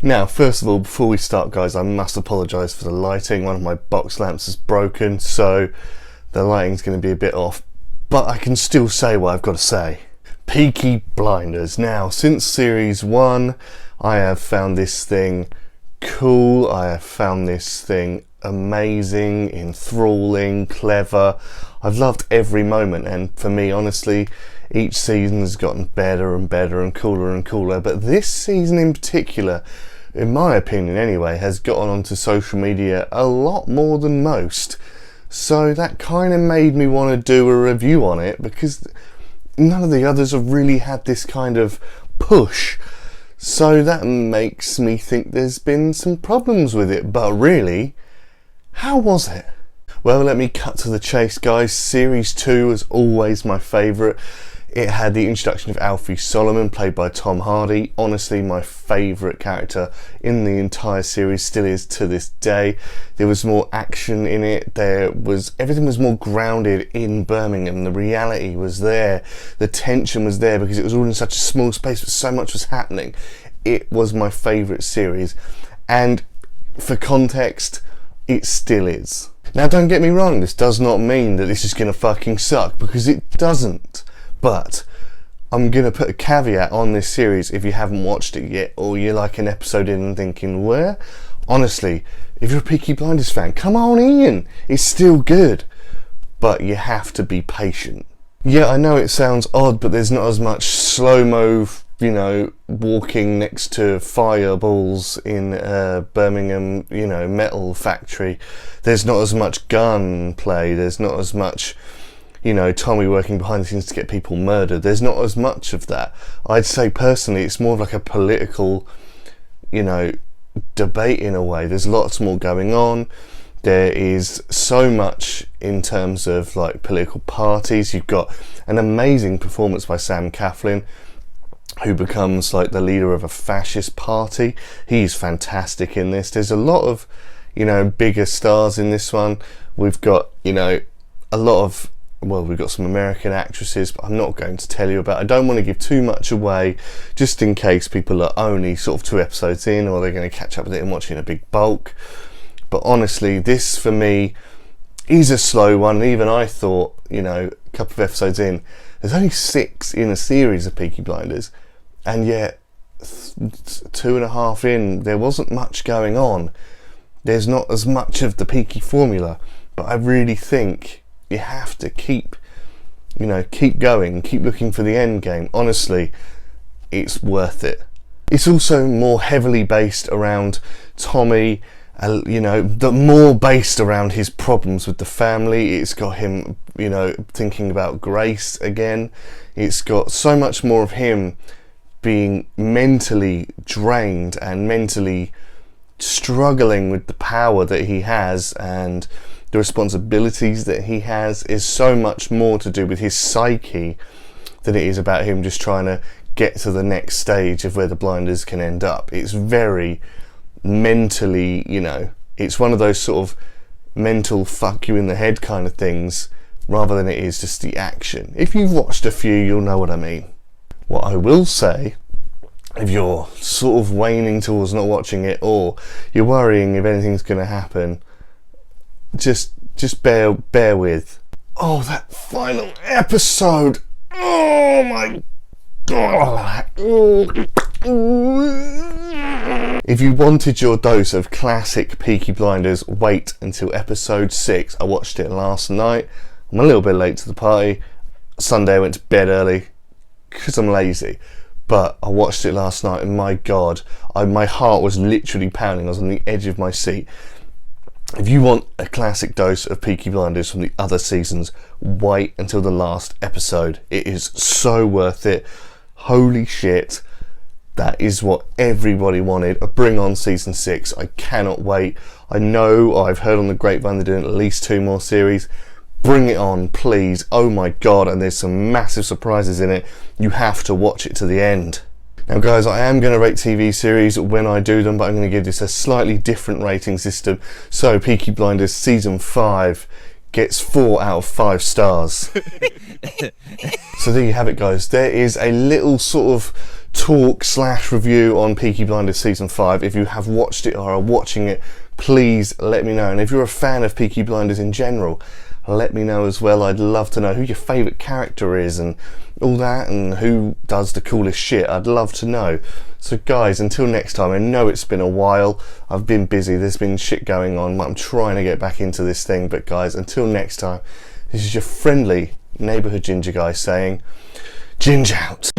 Now, first of all, before we start, guys, I must apologise for the lighting. One of my box lamps is broken, so the lighting's going to be a bit off. But I can still say what I've got to say. Peaky Blinders. Now, since series 1, I have found this thing cool. I have found this thing amazing, enthralling, clever. I've loved every moment, and for me, honestly, each season has gotten better and better and cooler, but this season in particular, in my opinion anyway, has gotten onto social media a lot more than most. So that kind of made me want to do a review on it, because none of the others have really had this kind of push. So that makes me think there's been some problems with it. But really, how was it? Well, let me cut to the chase, guys. Series 2 was always my favourite. It had the introduction of Alfie Solomon, played by Tom Hardy. Honestly, my favourite character in the entire series, still is to this day. There was more action in it. Everything was more grounded in Birmingham. The reality was there. The tension was there because it was all in such a small space, but so much was happening. It was my favourite series. And for context, it still is. Now, don't get me wrong, this does not mean that this is going to fucking suck, because it doesn't. But I'm going to put a caveat on this series if you haven't watched it yet, or you're like an episode in and thinking, where? Honestly, if you're a Peaky Blinders fan, come on in. It's still good. But you have to be patient. Yeah, I know it sounds odd, but there's not as much slow-mo, walking next to fireballs in Birmingham, metal factory. There's not as much gunplay. There's not as much, Tommy working behind the scenes to get people murdered. There's not as much of that. I'd say personally it's more of like a political, debate in a way. There's lots more going on. There is so much in terms of like political parties. You've got an amazing performance by Sam Claflin, who becomes like the leader of a fascist party. He's fantastic in this. There's a lot of, bigger stars in this one. We've got, we've got some American actresses, but I'm not going to tell you about. I don't want to give too much away, just in case people are only sort of 2 episodes in, or they're going to catch up with it and watch it in a big bulk. But honestly, this for me is a slow one. Even I thought, a couple of episodes in, there's only 6 in a series of Peaky Blinders, and yet 2.5 in, there wasn't much going on. There's not as much of the Peaky formula, but I really think you have to keep going, keep looking for the end game. Honestly, it's worth it. It's also more heavily based around Tommy, more based around his problems with the family. It's got him, thinking about Grace again. It's got so much more of him being mentally drained and mentally struggling with the power that he has, and the responsibilities that he has is so much more to do with his psyche than it is about him just trying to get to the next stage of where the Blinders can end up. It's very mentally, it's one of those sort of mental fuck you in the head kind of things, rather than it is just the action. If you've watched a few, you'll know what I mean. What I will say, if you're sort of waning towards not watching it, or you're worrying if anything's going to happen, just bear with. Oh, that final episode! Oh my god! If you wanted your dose of classic Peaky Blinders, wait until episode 6. I watched it last night. I'm a little bit late to the party. Sunday I went to bed early because I'm lazy. But I watched it last night, and my god, my heart was literally pounding. I was on the edge of my seat. If you want a classic dose of Peaky Blinders from the other seasons, wait until the last episode. It is so worth it. Holy shit. That is what everybody wanted. Bring on season 6. I cannot wait. I know, I've heard on the grapevine they're doing at least 2 more series. Bring it on, please. Oh my god, and there's some massive surprises in it. You have to watch it to the end. Now guys, I am going to rate TV series when I do them, but I'm going to give this a slightly different rating system. So Peaky Blinders season 5 gets 4 out of 5 stars. So there you have it, guys. There is a little sort of talk / review on Peaky Blinders season 5. If you have watched it or are watching it, please let me know. And if you're a fan of Peaky Blinders in general, let me know as well. I'd love to know who your favourite character is and all that, and who does the coolest shit. I'd love to know. So guys, until next time, I know it's been a while. I've been busy, there's been shit going on. I'm trying to get back into this thing, but guys, until next time, this is your friendly neighbourhood ginger guy saying, Ginge out.